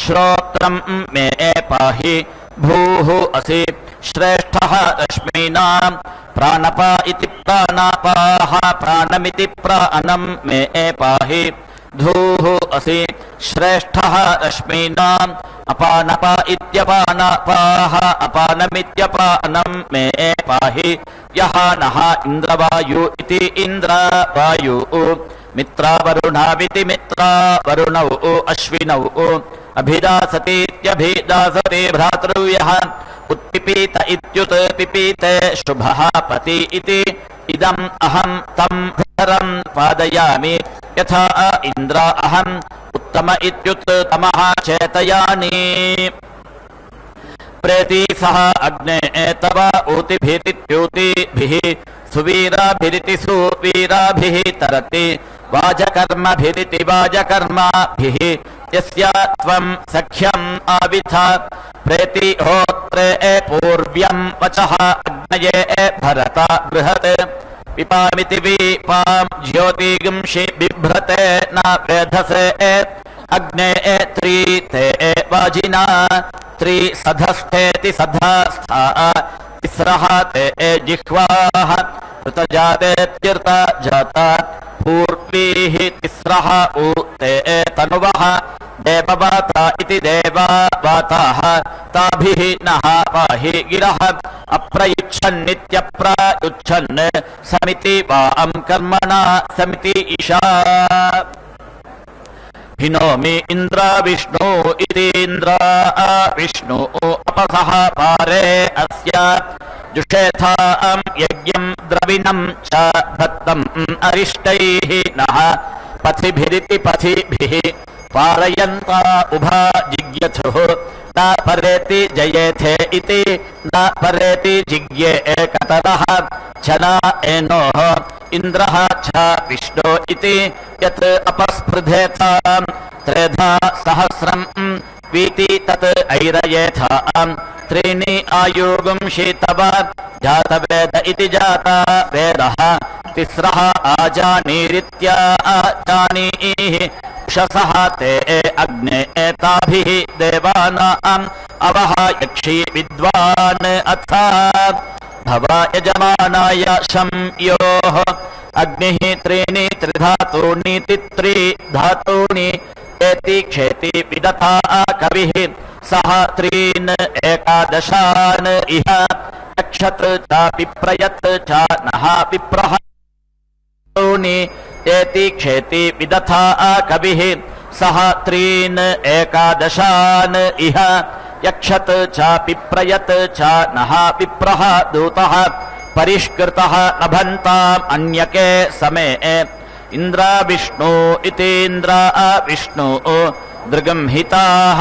श्रोत्रं मे पाहि भूः असि श्रेष्ठः रश्मीनां प्राणपा इति प्राणापाः प्राणमिति प्राणं मे पाहि धूः असि श्रेष्ठः रश्मीनाम् अपानपा इत्यपानपाः अपानमित्यपानं मे पाहि यः नः इन्द्रवायु इति इन्द्रवायु मित्रावरुणाविति मित्रावरुणौ अश्विनौ अभिदासतीत्यभिदासते भ्रातृव्यः उत्पिपीत इत्युत्पिपीते शुभः पति इति इदम् अहं तं हरं पादयामि यथा इन्द्र अहम् उत्तम इत्युत्तमः चेतयामि प्रेति सह अग्ने तव ऊतिभिरित्यूतिभिः सुवीराभिरिति सुवीराभिः तरति वाजकर्मभिरिति वाजकर्माभिः यस्य त्वं सख्यम् आविथा प्रेति होत्रे पूर्व्यं वचः अग्नये भरता बृहत् पिपामिति विपां ज्योतिगंषि बिभ्रते न वेधसे अग्ने त्रीते वाजिना त्रिसधस्थेति सधस्था तिस्रः ते जिह्वाः ऋतजातेत्यर्ता जाता पूर्वीः तिस्रः ऊते तनुवः देववाता इति देवावाताः ताभिः नः पाहि गिरः अप्रयुच्छन्नित्यप्रयुच्छन् समिति वां कर्मणा समिति ईशा हिनोमि इन्द्र विष्णु इतीन्द्र विष्णु अपसः पारे अस्य जुषेथां यज्ञं द्रविणं च दत्तम् अरिष्टैः नः पथिभिरिति पथिभिः पारयन्ता उभा जिज्ञथुः न परेति जयेथे इति न परेति जिज्ञे एकतरः जना एनोः इन्द्रः च विष्णु इति यत् अपस्पृधेथां त्रेधा सहस्रं वीति तत् ऐरयेथां त्रीणि आयुगुं शीतवा जातवेद इति जाता वेदः तिस्रः आजानीरित्याजानीः उषसः ते अग्ने एताभिः देवानाम् अवह यक्षी विद्वान् अथ भव यजमानाय शं योः अग्निः त्रीणि त्रिधातूनीति त्रिधातूनि एति क्षेति विदथा कविः सः त्रीन् एकादशान् इह यक्षत् च विप्रयत् च नः विप्रः एति क्षेति विदथा कविः सः त्रीन् एकादशान् इह यक्षत् च विप्रयत् च नः विप्रः दूतः परिष्कृतः नभन्ताम् अन्यके समे इन्द्र विष्णु इतीन्द्र विष्णु दृगंहिताः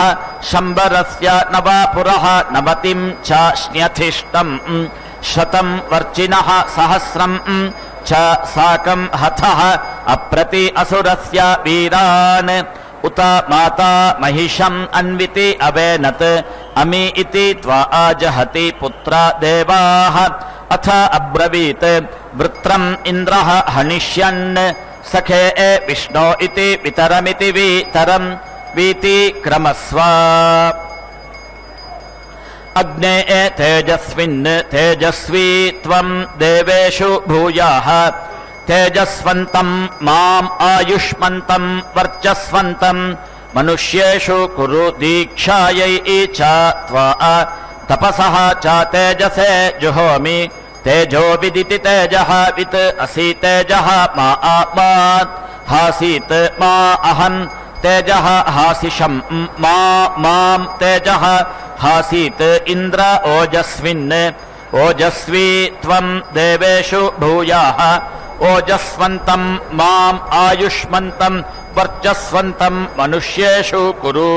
शम्बरस्य नवापुरः नवतिं च स्न्यथिष्टम् शतं वर्चिनः सहस्रं च साकं हथः अप्रति असुरस्य वीरान् उत माता महिषम् अन्विति अवेनत् अमि इति त्वा आजहति पुत्रा देवाः अथ अब्रवीत् वृत्रम् इन्द्रः हनिष्यन् सखे विष्णो इति वितरमिति वीतरम् वीति क्रमस्व अग्ने तेजस्विन् तेजस्वी त्वं देवेषु भूयाः तेजस्वन्तं माम् आयुष्मन्तं वर्चस्वन्तं मनुष्येषु कुरु दीक्षायै च त्वा तपसः च तेजसे जुहोमि तेजो विदिति तेजः वित् असि तेजः मा हासीत् मा अहम् तेजः हासिषं मा मां तेजः हासीत् इन्द्र ओजस्विन् ओजस्वी त्वं देवेषु भूयाः ओजस्वन्तं माम् आयुष्मन्तं वर्चस्वन्तं मनुष्येषु कुरु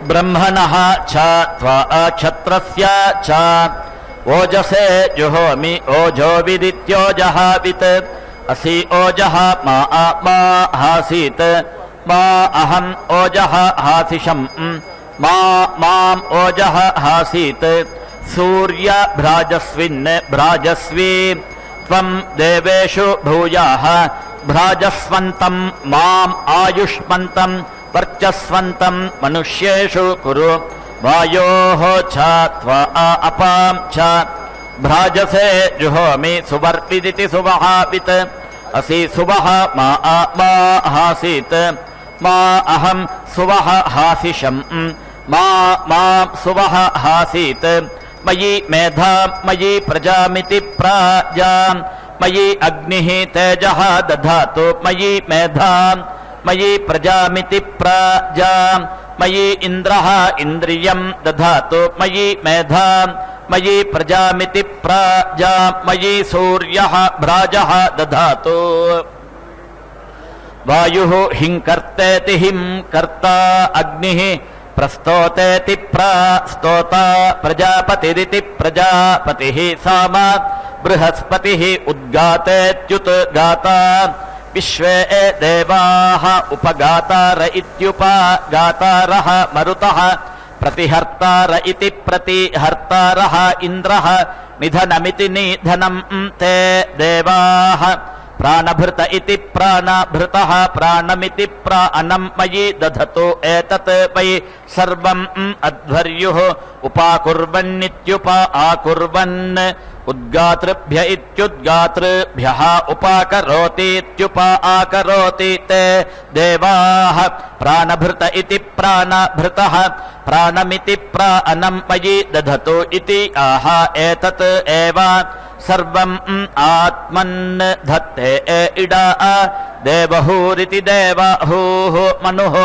ब्रह्मणः च त्वा क्षत्रस्य च ओजसे जुहोमि ओजो विदित्योजः वित् असि ओजः मा हासीत् मा अहम् ओजः हासिषं मा माम् ओजः हासीत् सूर्य भ्राजस्विन् भ्राजस्वी त्वं देवेषु भूयाः भ्राजस्वन्तं माम् आयुष्मन्तं वर्चस्वन्तं मनुष्येषु कुरु वायोः च त्वा अपां च भ्राजसे जुहोमि सुवर्विदिति सुवः वित् असि सुवः मा हासीत् मा अहम् सुवः हासिषं मा मां सुवः हासीत् मयि मेधा मयि प्रजामिति प्राजां मयि अग्निः तेजः दधातु मयि मेधा मयि प्रजामिति प्राजां मयि इन्द्रः इन्द्रियं दधातु मयि मेधा मयि प्रजामिति प्राजां मयि सूर्यः भ्राजः दधातु वायुः हिंकर्तेति हिं कर्ता अग्निः प्रस्तोतेति प्रस्तोता प्रजापतिरिति प्रजापतिः साम बृहस्पतिः उद्गातेत्युद्गाता विश्वे देवाः उपगातार इत्युपगातारः मरुतः प्रतिहर्तार इति प्रतिहर्तारः इन्द्रः निधनमिति निधनं ते देवाः प्राणभृत इति प्राणभृतः प्राणमिति प्राणं मयि दधतु एतत् मयि सर्वम् अध्वर्युः उपाकुर्वन्नित्युप आकुर्वन् उद्गातृभ्य इत्युद्गातृभ्यः उपाकरोतीत्युपाकरोति ते देवाः प्राणभृत इति प्राणभृतः प्राणमिति प्राणं मयि दधतु इति आह एतत् एव सर्वम् आत्मन् धत्ते इडा देवहूरिति देवाहुः मनुः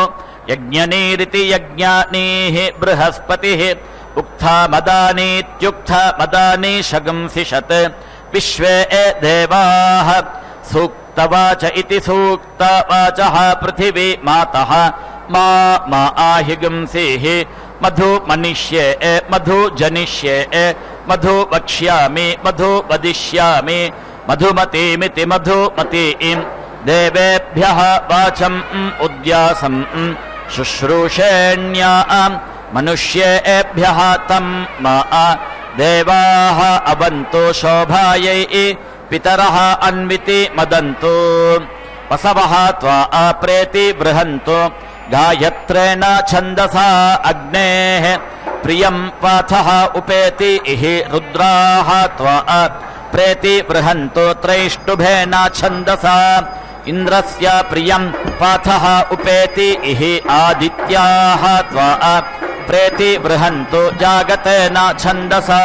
यज्ञनीरिति यज्ञानीः बृहस्पतिः उक्था मदानीत्युक्था मदानी शगंसिषत् विश्वे देवाः सूक्तवाच इति सूक्तवाचः पृथिवी मातः मा आहिगंसिः मधु मनिष्ये मधु जनिष्ये मधु वक्ष्यामि मधु वदिष्यामि मधुमतीमिति मधुमतीं देवेभ्यः वाचम् उद्यासम् शुश्रूषेण्याम् मनुष्येभ्यः तं मा देवाः अवन्तो शोभायै पितरः अन्विति मदन्तो वसवः त्वा प्रेति बृहन्तो गायत्रेण छन्दसा अग्नेः प्रियं पाथः उपेति इहि रुद्राः त्वा प्रेति बृहन्तो त्रैष्टुभेन छन्दसा इन्द्रस्य प्रियं पाथः उपेति इहि आदित्याः त्वा प्रेति बृहन्तो जागतेन छन्दसा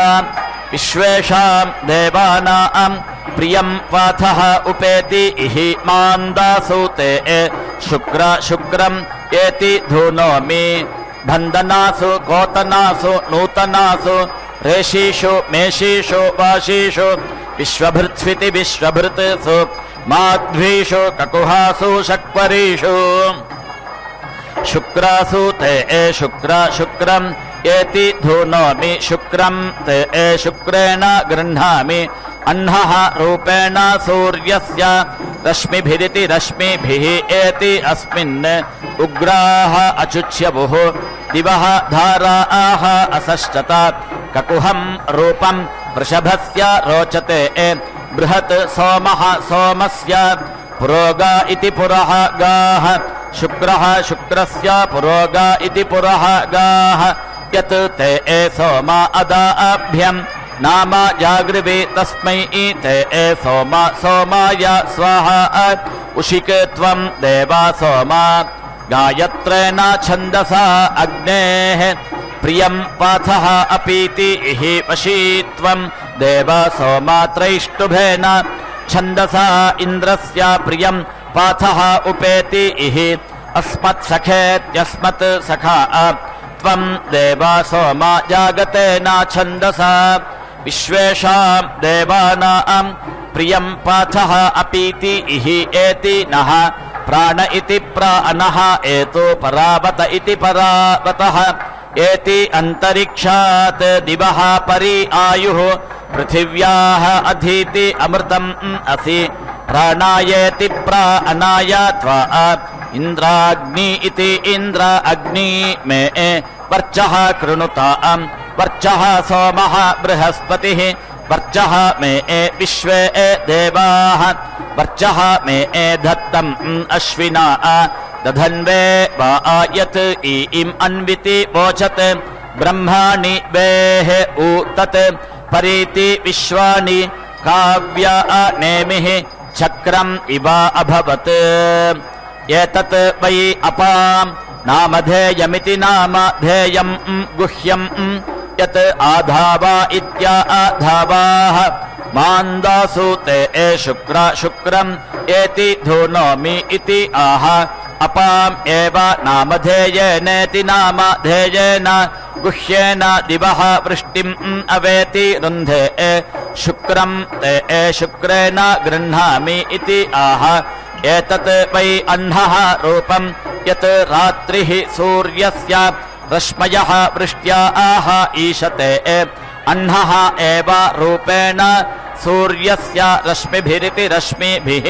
विश्वेषां देवानां प्रियं पाथः उपेति इहि मान्दासूते शुक्रम् एति धूनोमि बन्धनासु कोतनासु नूतनासु रेषीषु मेषीषु वाशीषु विश्वभृत्स्विति विश्वभृत्सु माध्वीषु ककुहासु शक्वरीषु शुक्रासु ते शुक्रम् एति धूनोमि शुक्रम् ते शुक्रेण गृह्णामि अह्नः रूपेण सूर्यस्य रश्मिभिरिति रश्मिभिः एति अस्मिन् उग्राः अचुच्यवुः दिवः धाराः असश्चत ककुहं रूपं वृषभस्य रोचते बृहत् सोमः सोमस्य पुरोगा इति पुरः गाः शुक्रः शुक्रस्य पुरोगा इति पुरः गाः यत् ते सोमा अदाभ्यम् नाम जागृवे तस्मै ते सोमा सोमाय स्वाहा उशिके त्वं देवा सोमा गायत्रेण छन्दसा अग्नेः प्रियं पाथः अपीति इहि वशीत्वं देवा सोमा त्रैष्टुभेन छन्दसा इन्द्रस्य प्रियं पाथः उपेति इहि अस्मत्सखेत्यस्मत् सखा त्वं देवा सोमा जागतेन छन्दसा विश्वेषां देवानां प्रियं पाथः अपीति इहि एति नः प्राण इति प्राणः एतो परावत इति परावतः एति अन्तरिक्षात् दिवः परि आयुः पृथिव्याः अधीति अमृतम् असि प्राणायेति प्राणाय त्वा इन्द्राग्नि इति इन्द्र अग्नि मे वर्चः कृणुताम् वर्चः सोमः बृहस्पतिः वर्चः मे विश्वे देवाः वर्चः मे धत्तम् अश्विना दधन्वे वा यत् ईम् अन्विति वोचत् ब्रह्माणि वेः ऊतत् परीति विश्वानि काव्या नेमिः चक्रम् इव अभवत् एतत् वै अपाम् नामधेयमिति नामधेयम् गुह्यम् यत् आधावा इत्याधावाः मान्दासु ते शुक्रम् एति धूनोमि इति आह अपाम् एव नामधेयेनेति नामधेयेन गुह्येन दिवः वृष्टिम् अवेति रुन्धे शुक्रम् ते शुक्रेण गृह्णामि इति आह एतत् वै अह्नः रूपम् यत् रात्रिः सूर्यस्य रश्मयः वृष्ट्याः ईशते अह्नः एव रूपेण सूर्यस्य रश्मिभिरिति रश्मिभिः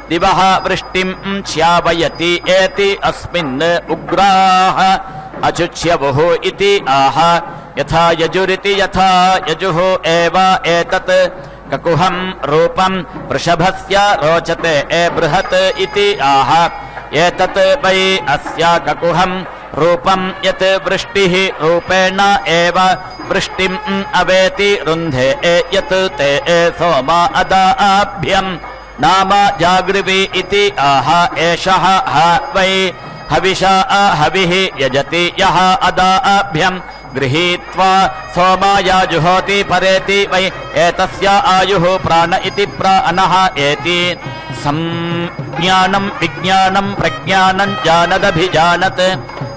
दिवः वृष्टिं च्यावयति एति अस्मिन् उग्राः अचुच्यवुः इति आह यथा यजुरिति यथा यजुः एव एतत् ककुहं रूपं वृषभस्य रोचते बृहत् इति आह एतत् वै अस्य ककुहं रूपं यत् वृष्टिः रूपेण एव वृष्टिम् अवेति रुन्धे यत् ते सोमा अदाभ्यम् नाम जागृवी इति आह एषः ह वै हविषा हविः यजति यः अदाभ्यम् गृहीत्वा सोमाया जुहोति परेति वै एतस्य आयुः प्राण इति प्राणः एति संज्ञानं विज्ञानं प्रज्ञानं जानदभिजानत्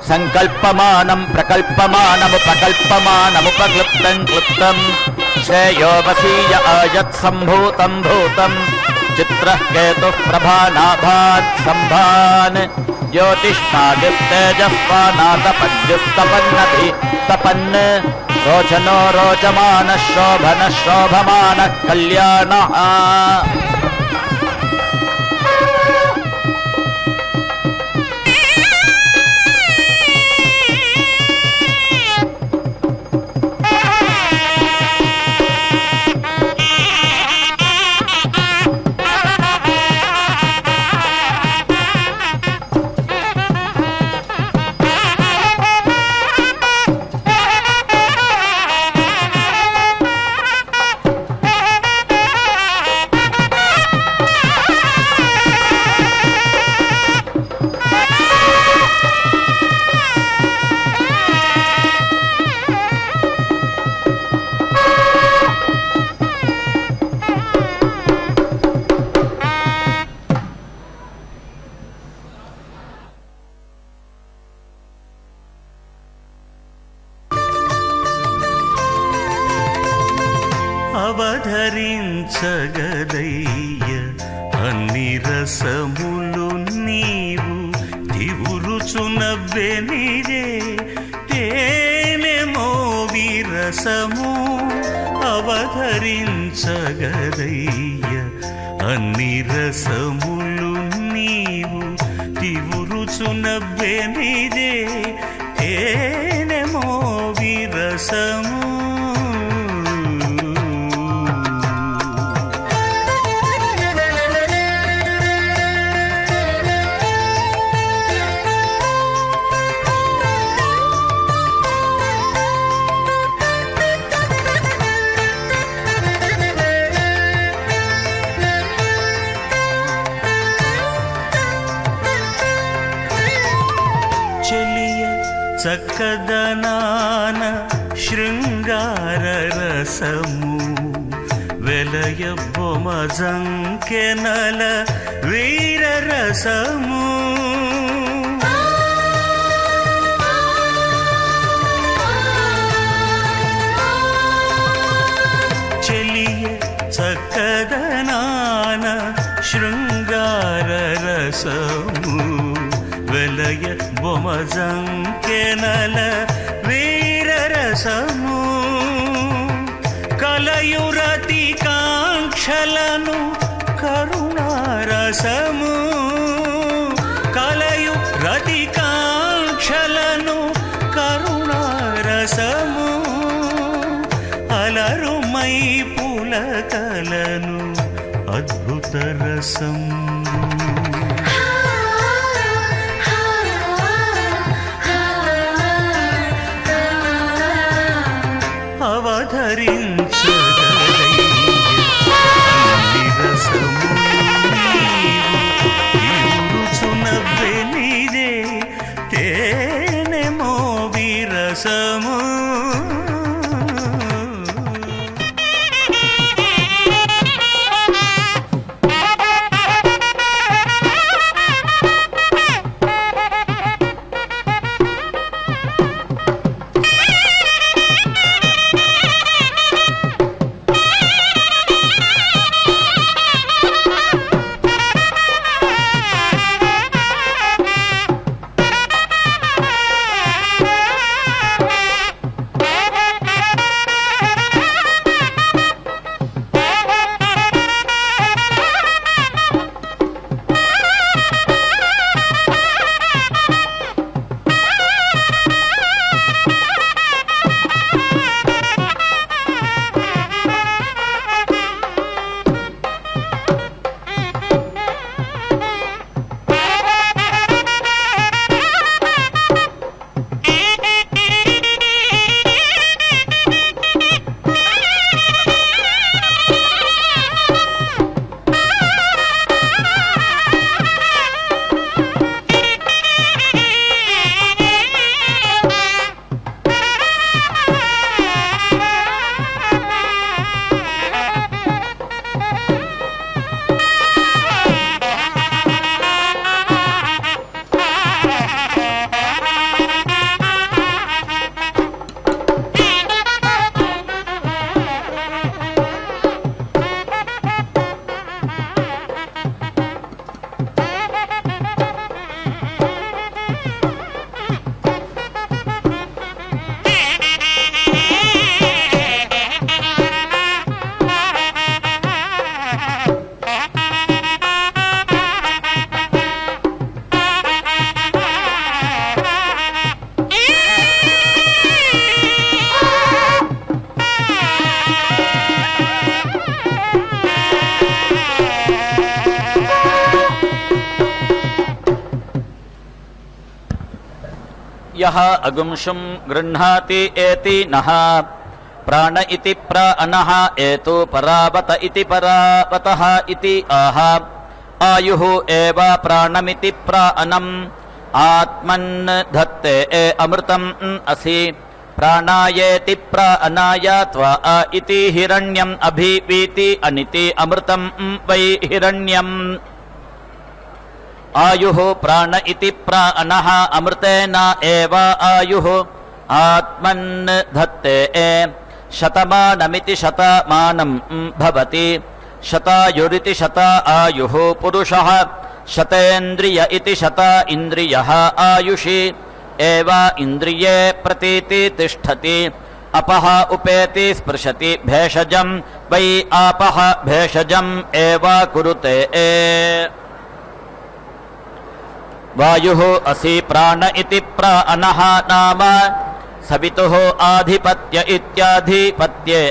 संकल्पमानं प्रकल्पमानमुपक्लृप्तं क्लृप्तं श्रेयो वसीय आयत् सम्भूतं भूतं चित्रः केतुः प्रभानाभात् सम्भान् ज्योतिष्मादिस्तेजस्वानातपद्युस्तपन्नभि तपन् रोचनो रोचमानः शोभनः शोभमानः कल्याणः అవధరించగదయ్య అన్ని రసములు నీవు దివురుచునవ్వెనిరే తేనెమో విరసము అవధరించగదయ్య అన్ని రసములు నీవు దివురుచునవ్వెనిరే తేనెమో విరసము చక్కదనాన శృంగార రసము వెలయ బొమజంకెనల వీర రసము చెలియ చక్కదనాన శృంగార రసము వెలయ బొమజంకెనల వీర రసము కలయురతి కాంక్షలను కరుణారసము కలయు రతి కాంక్షలను కరుణారసము అలరుమై పులకలను అద్భుత రసం చునవ్వెనిరే తేనెమో విరసము यः अगुंशुं गृह्णाति एति नः प्राण इति प्राणः एतु परावत इति परावतः इति आह आयुः एव प्राणमिति प्राणम् आत्मन् धत्ते अमृतम् असि प्राणायेति प्राणाय त्वा इति हिरण्यम् अभिवीति अनिति अमृतम् वै हिरण्यम् आयुः प्राण इति प्राणः अमृतेन एव आयुः आत्मन् धत्ते शतमानमिति शतमानं भवति शतायुरिति शत आयुः पुरुषः शतेन्द्रिय इति शत इन्द्रियः आयुषि एव इन्द्रिये प्रतीति तिष्ठति अपः उपेति स्पृशति भेषजं वै आपः भेषजम् एव कुरुते वायुः असि प्राण इति प्राणः नाम सवितुः आधिपत्य इत्याधिपत्ये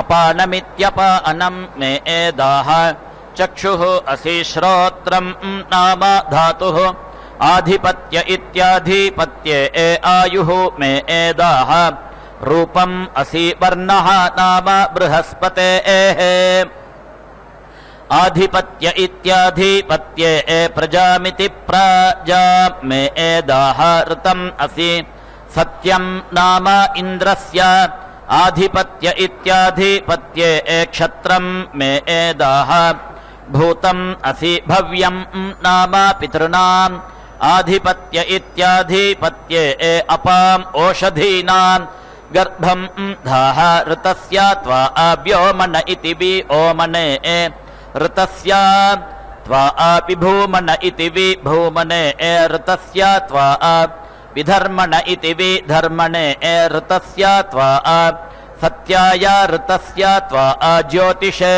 अपानमित्यपानं मे एदाः चक्षुः असि श्रोत्रं नाम धातुः आधिपत्य इत्याधिपत्ये आयुः मे एदाः रूपम् असि वर्णः नाम बृहस्पतेः आधिपत्य इत्याधिपत्ये प्रजामिति प्रजा मे एदाः ऋतम् असि सत्यं नाम इन्द्रस्य आधिपत्य इत्याधिपत्ये क्षत्रं मे एदाः भूतम् असि भव्यं नाम पितॄणाम् आधिपत्य इत्याधिपत्ये अपाम् ओषधीनाम् गर्भं धाः ऋतस्य त्वा व्योमन इति विओमने ऋतस्य त्वा विभूमन इति विभूमने ऋतस्य त्वा विधर्मण इति विधर्मणे ऋतस्य त्वा सत्याय ऋतस्य त्वा ज्योतिषे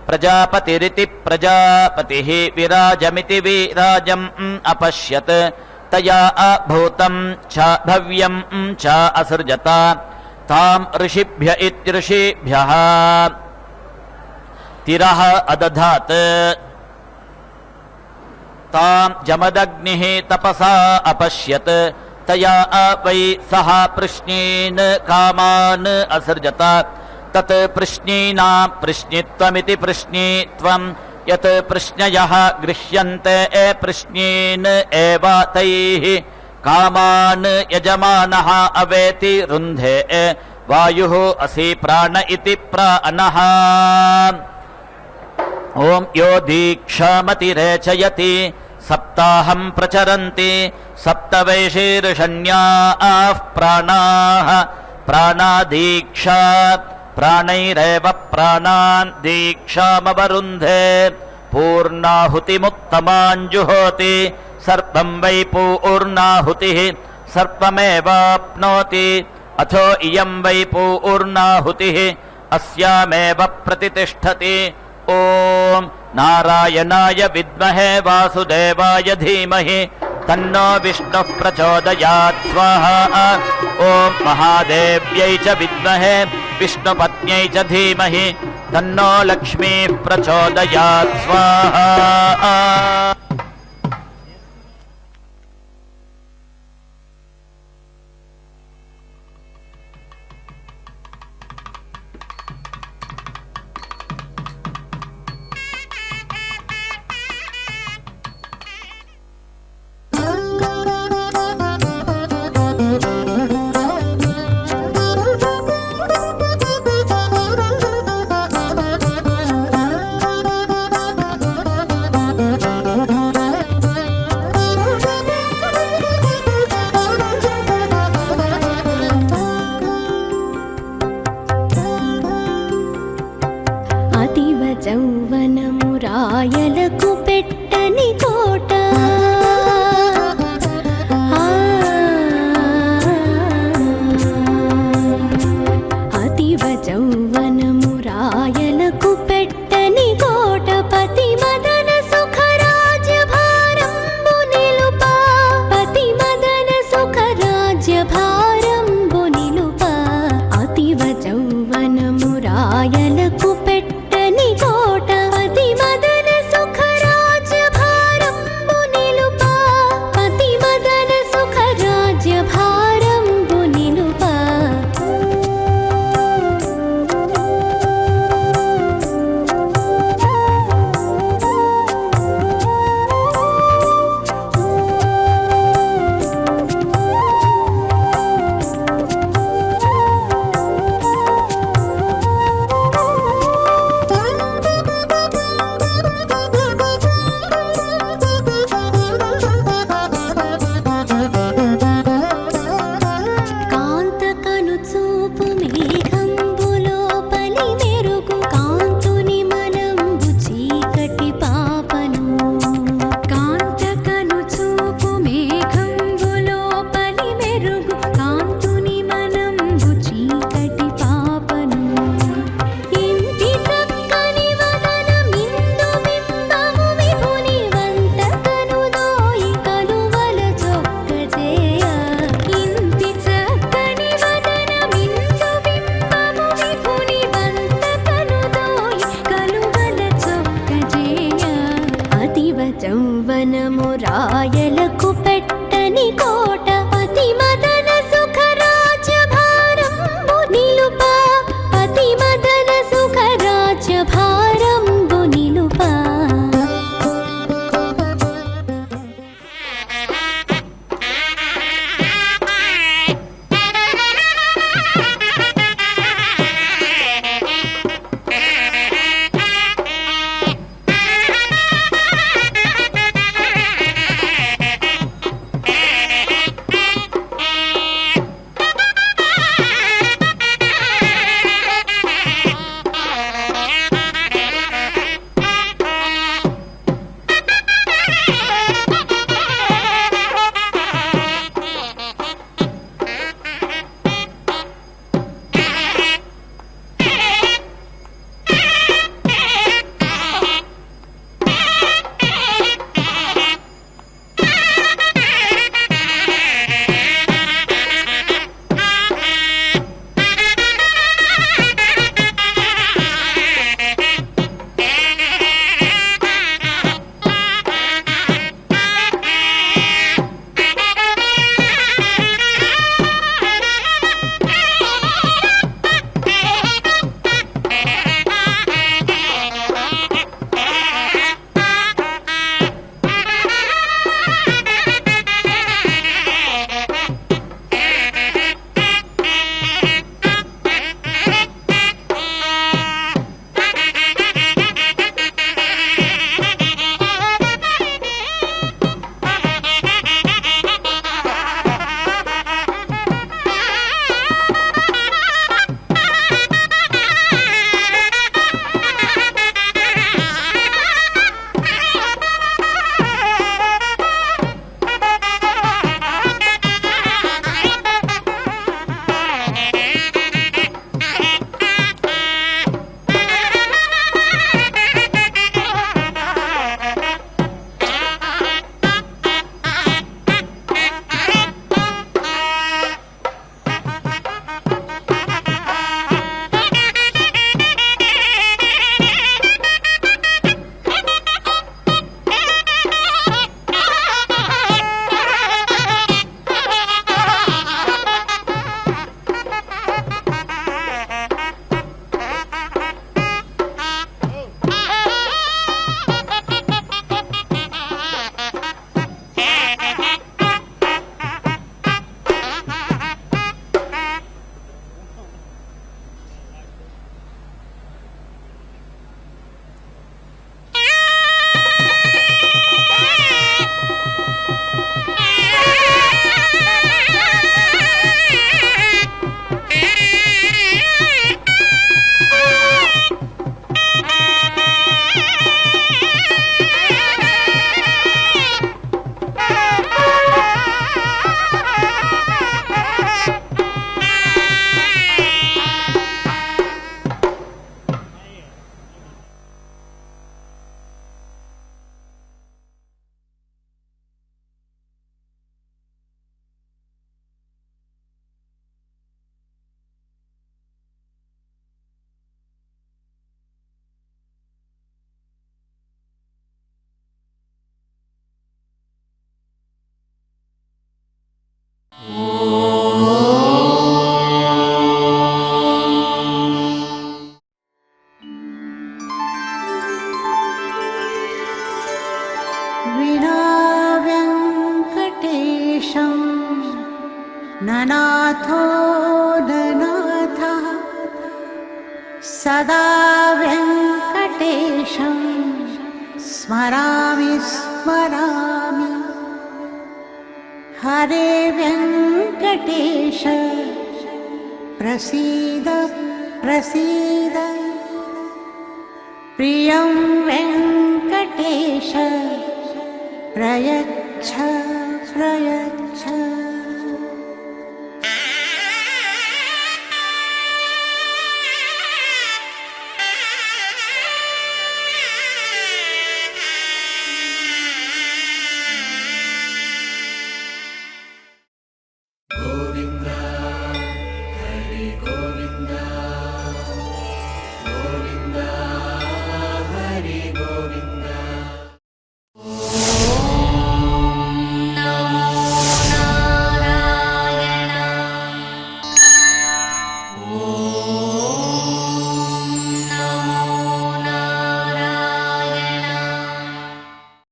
प्रजापतिरिति प्रजापतिः विराजमिति विराजम् अपश्यत् तया भूतं च भव्यं च असृजत तां ऋषिभ्य इत्यऋषिभ्यः तिरः अदधात् तां जमदग्निः तपसा अपश्यत् तया वै सः प्रश्नीन् कामान् असृजत तत् प्रश्नीनां प्रश्नित्वमिति प्रश्नीत्वं यत् प्रश्नयः गृह्यन्ते प्रश्नीन् एव तैः कामान् यजमानः अवेति रुन्धे वायुः असि प्राण इति प्राणः ॐ यो दीक्षामतिरेचयति सप्ताहं प्रचरन्ति सप्तवैशीर्षण्याः प्राणाः प्राणादीक्षा प्राणैरेव प्राणान् दीक्षामवरुन्धे पूर्णाहुतिमुत्तमाञ्जुहोति सर्वं वै पूर्णाहुतिः सर्वमेवाप्नोति अथो इयं वै पूर्णाहुतिः अस्यामेव प्रतितिष्ठति ॐ नारायणाय विद्महे वासुदेवाय धीमहि तन्नो विष्णुः प्रचोदयात् स्वाहा ॐ महादेव्यै च विद्महे विष्णुपत्न्यै च धीमहि तन्नो लक्ष्मीः प्रचोदयात् स्वाहा వనము రాయలకు పెట్టని కోట పతి మదన సుఖ రాజ్య భారంబు నిలుప పతి మదన సుఖ రాజ్య భారంబు నిలుప ननाथो ननाथः सदा वेङ्कटेशं स्मरामि स्मरामि। हरे वेङ्कटेश प्रसीद प्रसीद। प्रियं वेङ्कटेश प्रयच्छ प्रयच्छ।